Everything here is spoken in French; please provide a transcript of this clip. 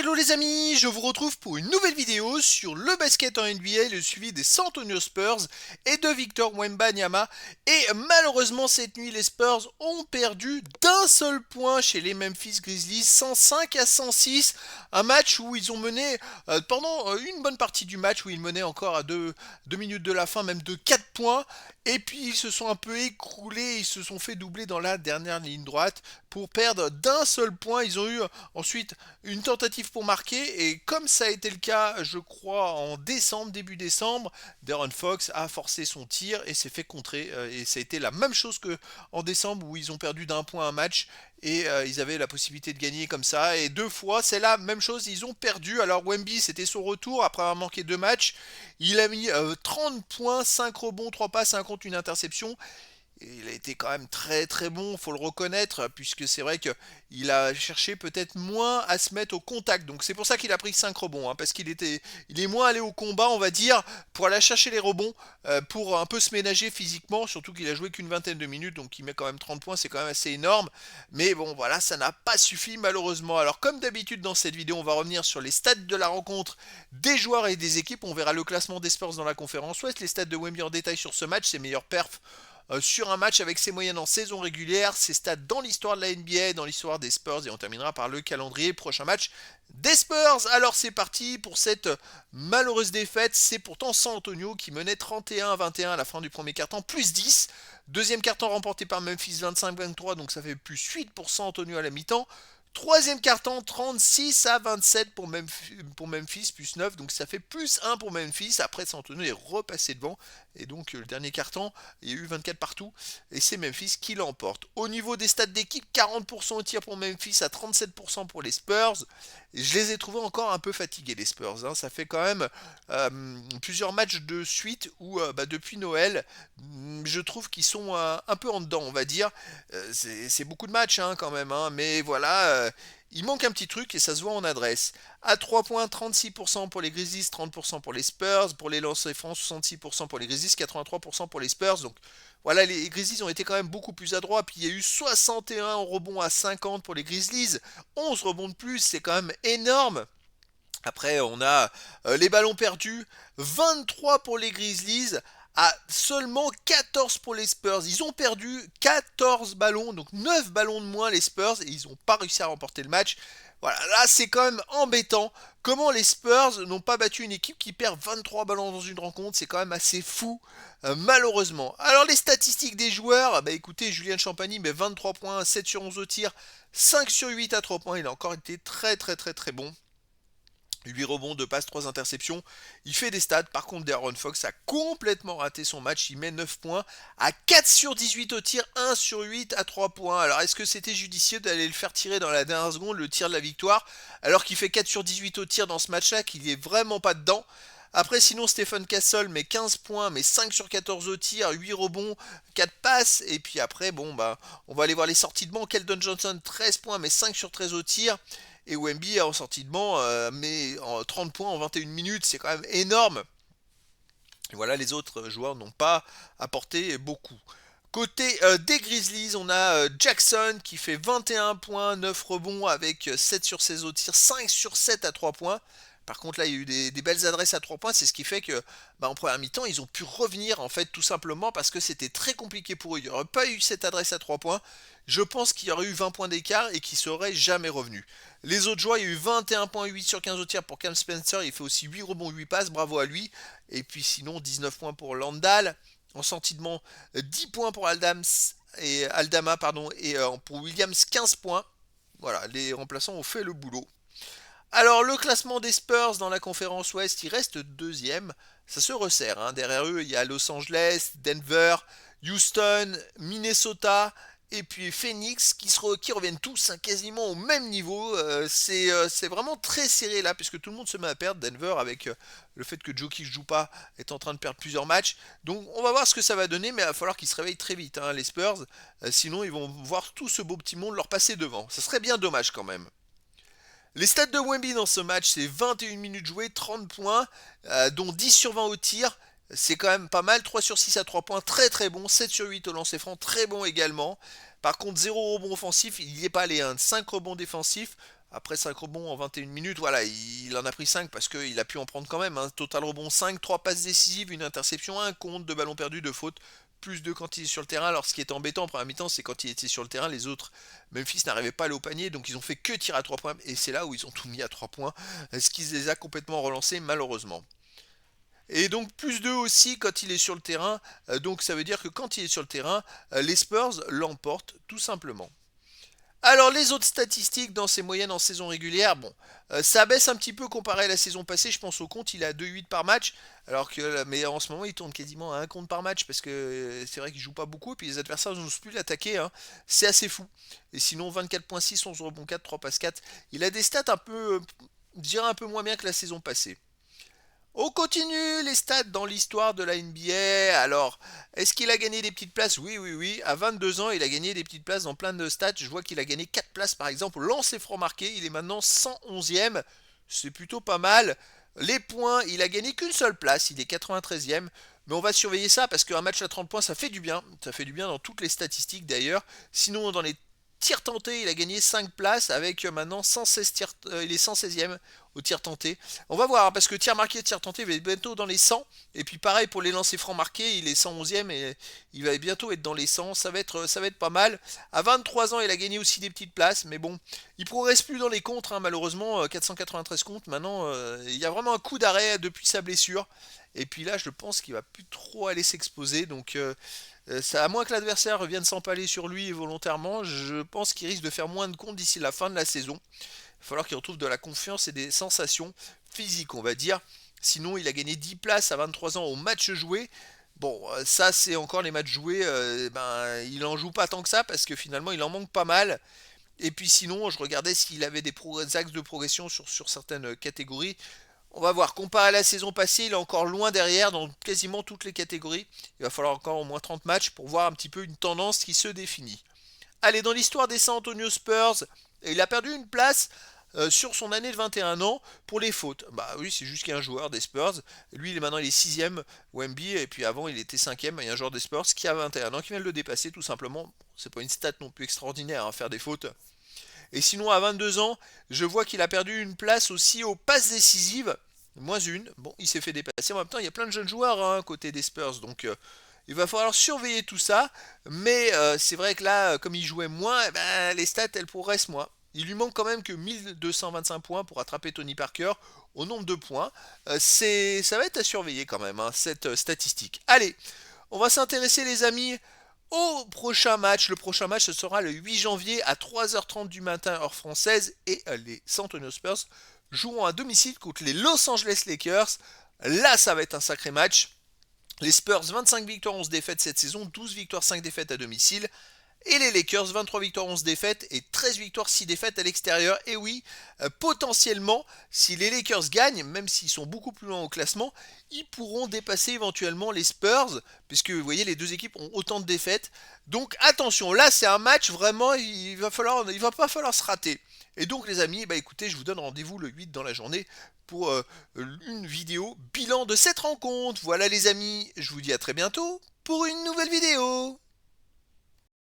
Hello les amis, je vous retrouve pour une nouvelle vidéo sur le basket en NBA, le suivi des San Antonio Spurs et de Victor Wembanyama. Et malheureusement cette nuit les Spurs ont perdu d'un seul point chez les Memphis Grizzlies, 105 à 106. Un match où ils ont mené pendant une bonne partie du match, où ils menaient encore à 2 minutes de la fin, même de 4 points. Et puis ils se sont un peu écroulés, ils se sont fait doubler dans la dernière ligne droite pour perdre d'un seul point. Ils ont eu ensuite une tentative pour marquer, et comme ça a été le cas, je crois, en décembre, début décembre, De'Aaron Fox a forcé son tir et s'est fait contrer. Et ça a été la même chose que en décembre où ils ont perdu d'un point un match et ils avaient la possibilité de gagner comme ça. Et deux fois, c'est la même chose, ils ont perdu. Alors Wemby, c'était son retour après avoir manqué deux matchs. Il a mis 30 points, 5 rebonds, 3 passes, 5 contre, une interception. Il a été quand même très très bon, faut le reconnaître, puisque c'est vrai qu'il a cherché peut-être moins à se mettre au contact. Donc c'est pour ça qu'il a pris 5 rebonds, hein, parce il est moins allé au combat, on va dire, pour aller chercher les rebonds, pour un peu se ménager physiquement, surtout qu'il a joué qu'une vingtaine de minutes, donc il met quand même 30 points, c'est quand même assez énorme. Mais bon, voilà, ça n'a pas suffi malheureusement. Alors comme d'habitude dans cette vidéo, on va revenir sur les stats de la rencontre des joueurs et des équipes. On verra le classement des Spurs dans la conférence Ouest, les stats de Wemby en détail sur ce match, ses meilleurs perfs sur un match avec ses moyennes en saison régulière, ses stats dans l'histoire de la NBA, dans l'histoire des Spurs, et on terminera par le calendrier prochain match des Spurs. Alors c'est parti pour cette malheureuse défaite. C'est pourtant San Antonio qui menait 31-21 à la fin du premier quart-temps, plus 10. Deuxième quart-temps remporté par Memphis 25-23, donc ça fait plus 8 pour San Antonio à la mi-temps. Troisième carton, 36 à 27 pour Memphis, plus 9, donc ça fait plus 1 pour Memphis. Après, San Antonio est repassé devant, et donc le dernier carton, il y a eu 24 partout, et c'est Memphis qui l'emporte. Au niveau des stats d'équipe, 40% au tir pour Memphis, à 37% pour les Spurs. Je les ai trouvés encore un peu fatigués, les Spurs, hein. Ça fait quand même plusieurs matchs de suite où, depuis Noël, je trouve qu'ils sont un peu en dedans, on va dire. C'est beaucoup de matchs, hein, quand même, hein, mais voilà, il manque un petit truc et ça se voit en adresse. À 3 points, 36% pour les Grizzlies, 30% pour les Spurs. Pour les lancers francs, 66% pour les Grizzlies, 83% pour les Spurs. Donc voilà, les Grizzlies ont été quand même beaucoup plus adroits. Puis il y a eu 61 rebonds à 50 pour les Grizzlies. 11 rebonds de plus, c'est quand même énorme. Après, on a les ballons perdus, 23 pour les Grizzlies, à seulement 14 pour les Spurs. Ils ont perdu 14 ballons, donc 9 ballons de moins les Spurs, et ils n'ont pas réussi à remporter le match. Voilà, là c'est quand même embêtant. Comment les Spurs n'ont pas battu une équipe qui perd 23 ballons dans une rencontre, c'est quand même assez fou, malheureusement. Alors les statistiques des joueurs, bah écoutez, Julien Champagny met 23 points, 7 sur 11 au tir, 5 sur 8 à 3 points, il a encore été très très très très bon. 8 rebonds, 2 passes, 3 interceptions. Il fait des stats. Par contre, De'Aaron Fox a complètement raté son match. Il met 9 points à 4 sur 18 au tir, 1 sur 8 à 3 points. Alors, est-ce que c'était judicieux d'aller le faire tirer dans la dernière seconde, le tir de la victoire, alors qu'il fait 4 sur 18 au tir dans ce match-là, qu'il n'y est vraiment pas dedans? Après, sinon, Stephen Castle met 15 points, mais 5 sur 14 au tir, 8 rebonds, 4 passes. Et puis après, bon, bah, on va aller voir les sorties de banc. Keldon Johnson, 13 points, mais 5 sur 13 au tir. Et Wemby en sortie de banc, mais en 30 points en 21 minutes, c'est quand même énorme. Et voilà, les autres joueurs n'ont pas apporté beaucoup. Côté des Grizzlies, on a Jackson qui fait 21 points, 9 rebonds avec 7 sur 16 au tir, 5 sur 7 à 3 points. Par contre, là, il y a eu des belles adresses à 3 points. C'est ce qui fait que, en première mi-temps, ils ont pu revenir, en fait, tout simplement parce que c'était très compliqué pour eux. Il n'y aurait pas eu cette adresse à 3 points. Je pense qu'il y aurait eu 20 points d'écart et qu'ils ne seraient jamais revenus. Les autres joueurs, il y a eu 21 points, 8 sur 15 au tir pour Cam Spencer. Il fait aussi 8 rebonds, 8 passes. Bravo à lui. Et puis sinon, 19 points pour Landal. En sentiment, 10 points pour Aldama, pardon, et pour Williams, 15 points. Voilà, les remplaçants ont fait le boulot. Alors, le classement des Spurs dans la conférence Ouest, il reste deuxième. Ça se resserre, hein. Derrière eux, il y a Los Angeles, Denver, Houston, Minnesota et puis Phoenix qui reviennent tous, hein, quasiment au même niveau. C'est vraiment très serré là, puisque tout le monde se met à perdre. Denver, avec le fait que Jokic joue pas, est en train de perdre plusieurs matchs. Donc on va voir ce que ça va donner, mais il va falloir qu'ils se réveillent très vite, hein, les Spurs. Sinon, ils vont voir tout ce beau petit monde leur passer devant. Ça serait bien dommage quand même. Les stats de Wemby dans ce match, c'est 21 minutes jouées, 30 points, dont 10 sur 20 au tir. C'est quand même pas mal. 3 sur 6 à 3 points, très très bon. 7 sur 8 au lancer franc, très bon également. Par contre, 0 rebond offensif, il n'y est pas allé. 5 rebonds défensifs. après 5 rebonds en 21 minutes, voilà, il en a pris 5 parce qu'il a pu en prendre quand même. Hein. Total rebond 5, 3 passes décisives, une interception, un compte, 2 ballons perdus, 2 fautes, plus 2 quand il est sur le terrain. Alors ce qui est embêtant en première mi-temps, c'est quand il était sur le terrain, les autres, Memphis n'arrivaient pas à aller au panier, donc ils ont fait que tirer à 3 points, et c'est là où ils ont tout mis à 3 points, ce qui les a complètement relancés malheureusement. Et donc plus 2 aussi quand il est sur le terrain, donc ça veut dire que quand il est sur le terrain, les Spurs l'emportent tout simplement. Alors les autres statistiques dans ses moyennes en saison régulière, bon, ça baisse un petit peu comparé à la saison passée, je pense au compte, il est à 2,8 par match, alors que mais en ce moment il tourne quasiment à un compte par match parce que c'est vrai qu'il joue pas beaucoup et puis les adversaires n'osent plus l'attaquer, hein. C'est assez fou. Et sinon 24,6, 11 rebonds 4, 3 passes 4, il a des stats un peu, je dirais un peu moins bien que la saison passée. On continue les stats dans l'histoire de la NBA. Alors, est-ce qu'il a gagné des petites places? Oui, oui, oui. À 22 ans, il a gagné des petites places dans plein de stats. Je vois qu'il a gagné 4 places par exemple. Lancer franc marqué, il est maintenant 111e. C'est plutôt pas mal. Les points, il a gagné qu'une seule place. Il est 93e. Mais on va surveiller ça parce qu'un match à 30 points, ça fait du bien. Ça fait du bien dans toutes les statistiques d'ailleurs. Sinon, dans les tirs tentés, il a gagné 5 places avec maintenant 116 tirs, il est 116e au tir tenté. On va voir, hein, parce que tir marqué et tir tenté, il va être bientôt dans les 100. Et puis pareil pour les lancers francs marqués, il est 111e et il va bientôt être dans les 100. Ça va être pas mal. À 23 ans, il a gagné aussi des petites places, mais bon, il progresse plus dans les contres, hein, malheureusement, 493 comptes. Maintenant, il y a vraiment un coup d'arrêt depuis sa blessure. Et puis là, je pense qu'il va plus trop aller s'exposer. Donc, ça, à moins que l'adversaire vienne s'empaler sur lui volontairement, je pense qu'il risque de faire moins de comptes d'ici la fin de la saison. Il va falloir qu'il retrouve de la confiance et des sensations physiques, on va dire. Sinon, il a gagné 10 places à 23 ans au match joué. Bon, ça, c'est encore les matchs joués. Ben, il en joue pas tant que ça parce que finalement, il en manque pas mal. Et puis sinon, je regardais s'il avait des axes de progression sur certaines catégories. On va voir, comparé à la saison passée, il est encore loin derrière dans quasiment toutes les catégories. Il va falloir encore au moins 30 matchs pour voir un petit peu une tendance qui se définit. Allez, dans l'histoire des San Antonio Spurs, il a perdu une place sur son année de 21 ans pour les fautes. Bah oui, c'est juste qu'il y a un joueur des Spurs. Lui, maintenant, il est 6ème Wemby, et puis avant, il était 5ème. Il y a un joueur des Spurs qui a 21 ans, qui vient de le dépasser, tout simplement. C'est pas une stat non plus extraordinaire, hein, faire des fautes. Et sinon, à 22 ans, je vois qu'il a perdu une place aussi aux passes décisives. Moins une. Bon, il s'est fait dépasser. En même temps, il y a plein de jeunes joueurs hein, côté des Spurs. Donc, il va falloir surveiller tout ça. Mais c'est vrai que là, comme il jouait moins, eh ben, les stats, elles progressent moins. Il lui manque quand même que 1225 points pour attraper Tony Parker au nombre de points. Ça va être à surveiller quand même, hein, cette statistique. Allez, on va s'intéresser les amis au prochain match. Le prochain match, ce sera le 8 janvier à 3h30 du matin, heure française. Et les San Antonio Spurs joueront à domicile contre les Los Angeles Lakers. Là, ça va être un sacré match. Les Spurs, 25 victoires, 11 défaites cette saison, 12 victoires, 5 défaites à domicile. Et les Lakers, 23 victoires, 11 défaites et 13 victoires, 6 défaites à l'extérieur. Et oui, potentiellement, si les Lakers gagnent, même s'ils sont beaucoup plus loin au classement, ils pourront dépasser éventuellement les Spurs, puisque vous voyez, les deux équipes ont autant de défaites. Donc attention, là c'est un match vraiment, il va pas falloir se rater. Et donc les amis, bah écoutez, je vous donne rendez-vous le 8 dans la journée pour une vidéo bilan de cette rencontre. Voilà les amis, je vous dis à très bientôt pour une nouvelle vidéo.